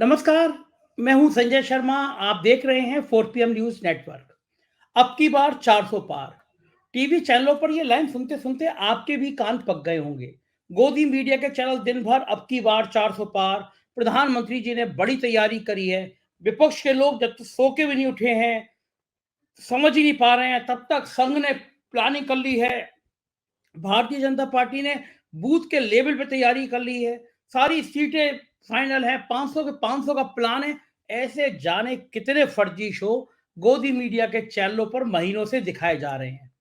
नमस्कार, मैं हूं संजय शर्मा। आप देख रहे हैं 4 PM न्यूज नेटवर्क। अब की बार 400 पार। टीवी चैनलों पर ये लाइन सुनते सुनते आपके भी कान पक गए होंगे। गोदी मीडिया के चैनल दिन भर अब की बार 400 पार। प्रधानमंत्री जी ने बड़ी तैयारी करी है। विपक्ष के लोग जब तक सो के भी नहीं उठे हैं, समझ ही नहीं पा रहे हैं, तब तक संघ ने प्लानिंग कर ली है। भारतीय जनता पार्टी ने बूथ के लेवल पे तैयारी कर ली है। सारी सीटें फाइनल है। 500 के 500 का प्लान है। ऐसे जाने कितने फर्जी शो गोदी मीडिया के चैनलों पर महीनों से दिखाए जा रहे हैं।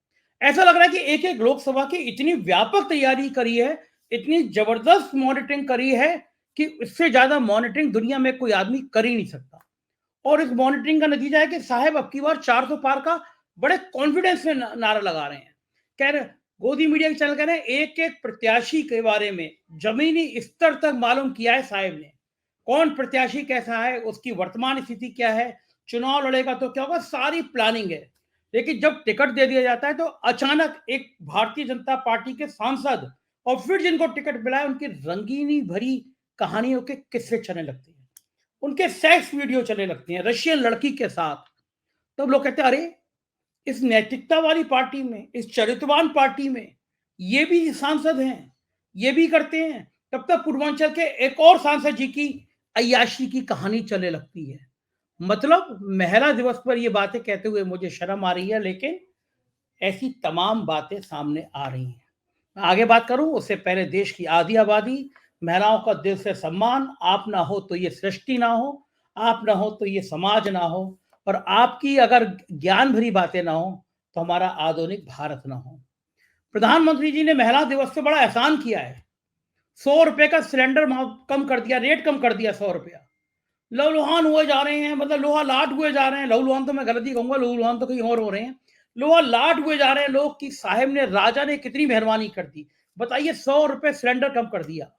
ऐसा लग रहा है कि एक एक लोकसभा की इतनी व्यापक तैयारी करी है, इतनी जबरदस्त मॉनिटरिंग करी है कि इससे ज्यादा मॉनिटरिंग दुनिया में कोई आदमी कर ही नहीं सकता। और इस मॉनिटरिंग का नतीजा है कि साहब अब की बार 400 पार का बड़े कॉन्फिडेंस में नारा लगा रहे हैं। कह रहे गोदी मीडिया के चैनल कह रहे हैं एक एक प्रत्याशी के बारे में जमीनी स्तर तक मालूम किया है साहब ने। कौन प्रत्याशी कैसा है, उसकी वर्तमान स्थिति क्या है, चुनाव लड़ेगा तो क्या होगा, सारी प्लानिंग है। लेकिन जब टिकट दे दिया जाता है तो अचानक एक भारतीय जनता पार्टी के सांसद और फिर जिनको टिकट मिला है उनकी रंगीनी भरी कहानियों के किस्से चलने लगते हैं। उनके सेक्स वीडियो चलने लगती हैं रशियन लड़की के साथ। तब लोग कहते हैं अरे, इस नैतिकता वाली पार्टी में, इस चरित्रवान पार्टी में ये भी सांसद हैं, ये भी करते हैं। तब तक पूर्वांचल के एक और सांसद जी की अय्याशी की कहानी चलने लगती है। मतलब महिला दिवस पर ये बातें कहते हुए मुझे शर्म आ रही है, लेकिन ऐसी तमाम बातें सामने आ रही हैं। मैं आगे बात करूं उससे पहले देश की आधी आबादी, महिलाओं का दिल से सम्मान। आप ना हो तो ये सृष्टि ना हो, आप ना हो तो ये समाज ना हो, और आपकी अगर ज्ञान भरी बातें ना हो तो हमारा आधुनिक भारत ना हो। प्रधानमंत्री जी ने महिला दिवस से बड़ा एहसान किया है। 100 रुपए का सिलेंडर कम कर दिया, रेट कम कर दिया, 100 रुपया। लहूलुहान हुए जा रहे हैं, मतलब लोहा लाट हुए जा रहे हैं। लहूलुहान तो मैं गलत ही कहूंगा, लहूलुहान तो कहीं और हो रहे हैं। लोहा लाट हुए जा रहे हैं लोग कि साहेब ने, राजा ने कितनी मेहरबानी कर दी। बताइए, 100 रुपए सिलेंडर कम कर दिया।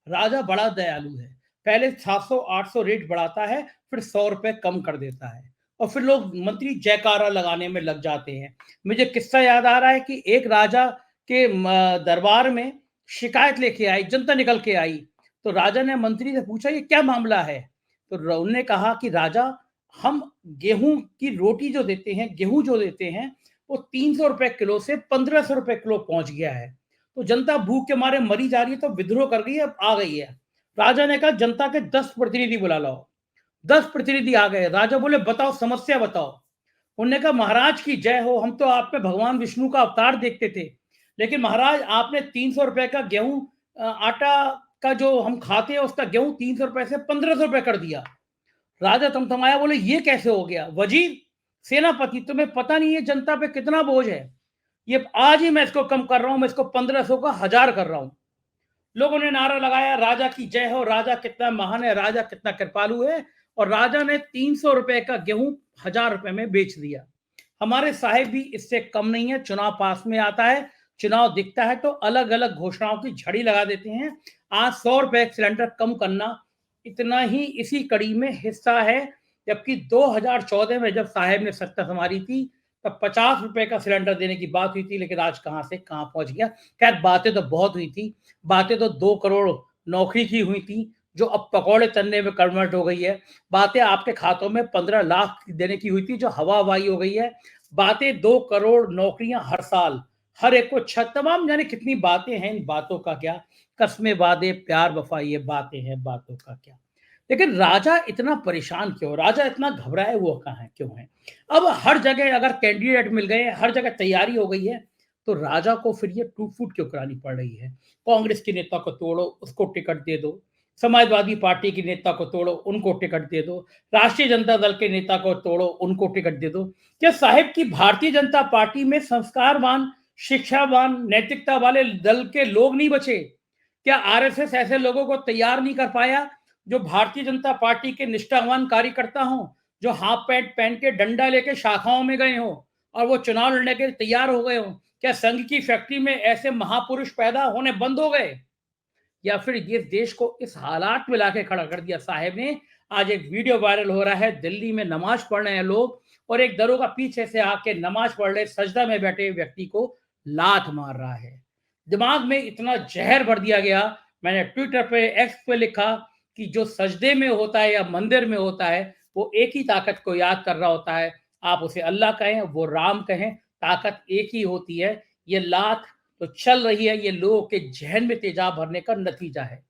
राजा बड़ा दयालु है। पहले 700 800 रेट बढ़ाता है, फिर 100 रुपए कम कर देता है, और फिर लोग मंत्री जयकारा लगाने में लग जाते हैं। मुझे किस्सा याद आ रहा है कि एक राजा के दरबार में शिकायत लेके आई, जनता निकल के आई। तो राजा ने मंत्री से पूछा ये क्या मामला है। तो उन्होंने कहा कि राजा, हम गेहूं की रोटी जो देते हैं, गेहूं जो देते हैं, वो 300 रुपए किलो से 1500 रुपए किलो पहुंच गया है। तो जनता भूख के मारे मरी जा रही है, तो विद्रोह कर गई है, अब आ गई है। राजा ने कहा जनता के 10 प्रतिनिधि बुला लाओ। 10 प्रतिनिधि आ गए। राजा बोले बताओ, समस्या बताओ। उन्होंने कहा महाराज की जय हो, हम तो आप पे भगवान विष्णु का अवतार देखते थे, लेकिन महाराज आपने 300 रुपए का गेहूं, आटा का जो हम खाते हैं उसका गेहूं 300 रुपए से 1500 रुपए कर दिया। राजा तमतमाया, बोले ये कैसे हो गया। वजीर, सेनापति, तुम्हें पता नहीं है जनता पे कितना बोझ है। ये आज ही मैं इसको कम कर रहा हूं, मैं इसको 1500 का 1000 कर रहा हूं। लोगों ने नारा लगाया राजा की जय हो, राजा कितना महान है, राजा कितना कृपालु है। और राजा ने 300 रुपए का गेहूं 1000 रुपए में बेच दिया। हमारे साहेब भी इससे कम नहीं है। चुनाव पास में आता है, चुनाव दिखता है तो अलग अलग घोषणाओं की झड़ी लगा देते हैं। आज 100 रुपए सिलेंडर कम करना इतना ही इसी कड़ी में हिस्सा है। जबकि 2014 में जब साहेब ने सत्ता संभाली थी, तब 50 रुपए का सिलेंडर देने की बात हुई थी, लेकिन आज कहां से कहां पहुंच गया। खैर, बातें तो बहुत हुई थी। बातें तो 2 करोड़ नौकरी की हुई थी, जो अब पकौड़े तलने में कन्वर्ट हो गई है। बातें आपके खातों में 15 लाख देने की हुई थी, जो हवा हवाई हो गई है। बातें 2 करोड़ नौकरियां हर साल, हर एक को छत, तमाम जाने कितनी बातें हैं। इन बातों का क्या, कस्में वादे प्यार वफा, ये बातें हैं, बातों का क्या। लेकिन राजा इतना परेशान क्यों, राजा इतना घबराए हुआ कहाँ है, क्यों है। अब हर जगह अगर कैंडिडेट मिल गए, हर जगह तैयारी हो गई है, तो राजा को फिर ये टूट फूट क्यों करानी पड़ रही है। कांग्रेस के नेता को तोड़ो, उसको टिकट दे दो। समाजवादी पार्टी के नेता को तोड़ो, उनको टिकट दे दो। राष्ट्रीय जनता दल के नेता को तोड़ो, उनको टिकट दे दो। क्या साहिब की भारतीय जनता पार्टी में संस्कारवान, शिक्षावान, नैतिकता वाले दल के लोग नहीं बचे। क्या आरएसएस ऐसे लोगों को तैयार नहीं कर पाया जो भारतीय जनता पार्टी के निष्ठावान कार्यकर्ता हों, जो हाफ पैंट पहन के डंडा लेके शाखाओं में गए हों और वो चुनाव लड़ने के लिए तैयार हो गए हों। क्या संघ की फैक्ट्री में ऐसे महापुरुष पैदा होने बंद हो गए, या फिर ये देश को इस हालात में लाके खड़ा कर दिया साहब ने। आज एक वीडियो वायरल हो रहा है, दिल्ली में नमाज पढ़ रहे हैं लोग, और एक दरोगा पीछे से आके नमाज पढ़ रहे सजदा में बैठे व्यक्ति को लात मार रहा है। दिमाग में इतना जहर भर दिया गया। मैंने ट्विटर पे, एक्स पे लिखा कि जो सजदे में होता है या मंदिर में होता है, वो एक ही ताकत को याद कर रहा होता है। आप उसे अल्लाह कहें, वो राम कहें, ताकत एक ही होती है। ये लात तो चल रही है, ये लोगों के ज़हन में तेजाब भरने का नतीजा है।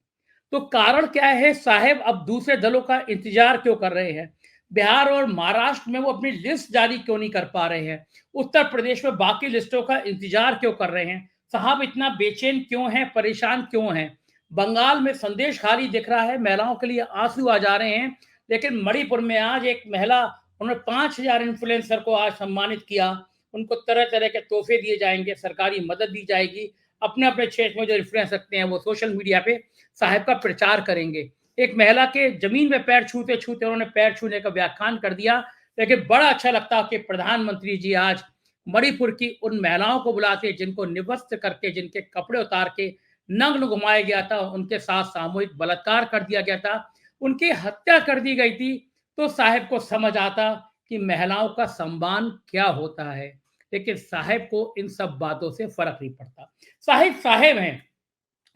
तो कारण क्या है? साहेब अब दूसरे दलों का इंतजार क्यों कर रहे हैं? बिहार और महाराष्ट्र में वो अपनी लिस्ट जारी क्यों नहीं कर पा रहे हैं? उत्तर प्रदेश में बाकी लिस्टों का इंतजार क्यों कर रहे हैं? साहब इतना बेचैन क्यों हैं? परेशान क्यों हैं? बंगाल में संदेश खाली दिख रहा है, महिलाओं के लिए आंसू आ जा रहे हैं, लेकिन मणिपुर में आज एक महिला, उन्होंने 5,000 इन्फ्लुएंसर को आज सम्मानित किया। उनको तरह तरह के तोहफे दिए जाएंगे, सरकारी मदद दी जाएगी। अपने अपने क्षेत्र में जो इन्फ्लुएंस रखते हैं वो सोशल मीडिया पे साहब का प्रचार करेंगे। एक महिला के जमीन में पैर छूते छूते उन्होंने पैर छूने का व्याख्यान कर दिया। लेकिन बड़ा अच्छा लगता कि प्रधानमंत्री जी आज मणिपुर की उन महिलाओं को बुलाते जिनको निवस्त्र करके, जिनके कपड़े उतार के नग्न घुमाया गया था, उनके साथ सामूहिक बलात्कार कर दिया गया था, उनकी हत्या कर दी गई थी। तो साहब को समझ आता कि महिलाओं का सम्मान क्या होता है। लेकिन साहब को इन सब बातों से फर्क नहीं पड़ता। साहिब साहेब हैं,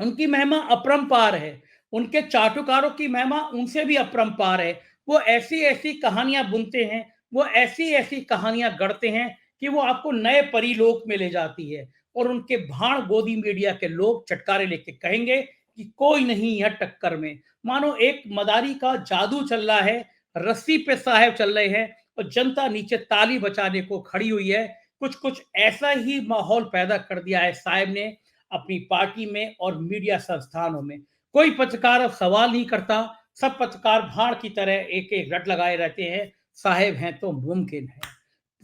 उनकी महिमा अपरंपार है। उनके चाटुकारों की महिमा उनसे भी अपरंपार है। वो ऐसी-ऐसी कहानियाँ बुनते हैं, वो ऐसी-ऐसी कहानियाँ गढ़ते हैं कि वो आपको नए परीलोक में ले जाती है। और उनके भाड़ गोदी मीडिया के लोग चटकारे लेके कहेंगे कि कोई नहीं है टक्कर में। मानो एक मदारी का जादू चल रहा है, रस्सी पे साहब चल रहे हैं और जनता नीचे ताली बजाने को खड़ी हुई है। कुछ-कुछ ऐसा ही माहौल पैदा कर दिया है साहब ने अपनी पार्टी में और मीडिया संस्थानों में। कोई पत्रकार अब सवाल नहीं करता, सब पत्रकार भाड़ की तरह एक-एक रट लगाए रहते हैं, साहेब हैं तो मुमकिन है।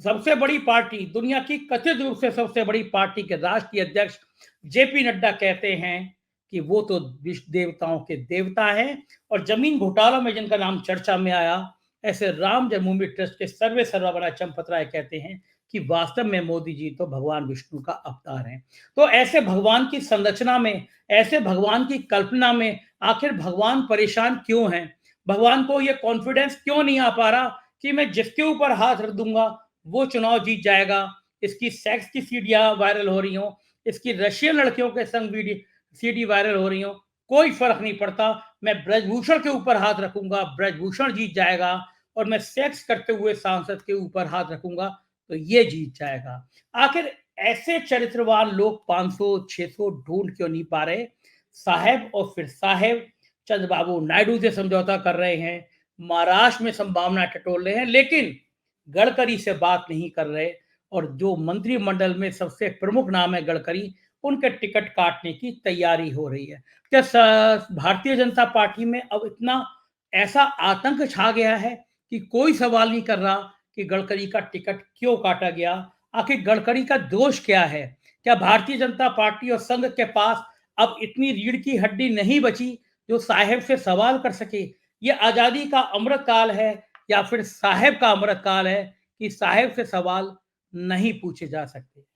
सबसे बड़ी पार्टी, दुनिया की कथित रूप से सबसे बड़ी पार्टी के राष्ट्रीय अध्यक्ष जेपी नड्डा कहते हैं कि वो तो विश्व देवताओं के देवता हैं। और जमीन घोटाला में जिनका नाम चर्चा में आया, ऐसे राम जन्मभूमि ट्रस्ट के सर्वे सर्वा बड़ा चंपत राय कहते हैं कि वास्तव में मोदी जी तो भगवान विष्णु का अवतार हैं। तो ऐसे भगवान की संरचना में, ऐसे भगवान की कल्पना में आखिर भगवान परेशान क्यों हैं? भगवान को ये कॉन्फिडेंस क्यों नहीं आ पा रहा कि मैं जिसके ऊपर हाथ रख दूंगा वो चुनाव जीत जाएगा? इसकी सेक्स की सीडियां वायरल हो रही हो, इसकी रशियन लड़कियों के संग सीडी वायरल हो रही हो, कोई फर्क नहीं पड़ता। मैं ब्रजभूषण के ऊपर हाथ रखूंगा, ब्रजभूषण जीत जाएगा। और मैं सेक्स करते हुए सांसद के ऊपर हाथ रखूंगा तो ये जीत जाएगा। आखिर ऐसे चरित्रवान लोग 500-600 ढूंढ क्यों नहीं पा रहे? साहेब और फिर साहेब चंद्रबाबू नायडू से समझौता कर रहे हैं, महाराष्ट्र में संभावना टटोल रहे हैं, लेकिन गडकरी से बात नहीं कर रहे। और जो मंत्रिमंडल में सबसे प्रमुख नाम है गडकरी, उनके टिकट काटने की तैयारी हो रही है। क्या भारतीय जनता पार्टी में अब इतना ऐसा आतंक छा गया है कि कोई सवाल नहीं कर रहा कि गडकरी का टिकट क्यों काटा गया? आखिर गडकरी का दोष क्या है? क्या भारतीय जनता पार्टी और संघ के पास अब इतनी रीढ़ की हड्डी नहीं बची जो साहेब से सवाल कर सके? ये आजादी का अमृत काल है या फिर साहेब का अमृत काल है कि साहेब से सवाल नहीं पूछे जा सकते?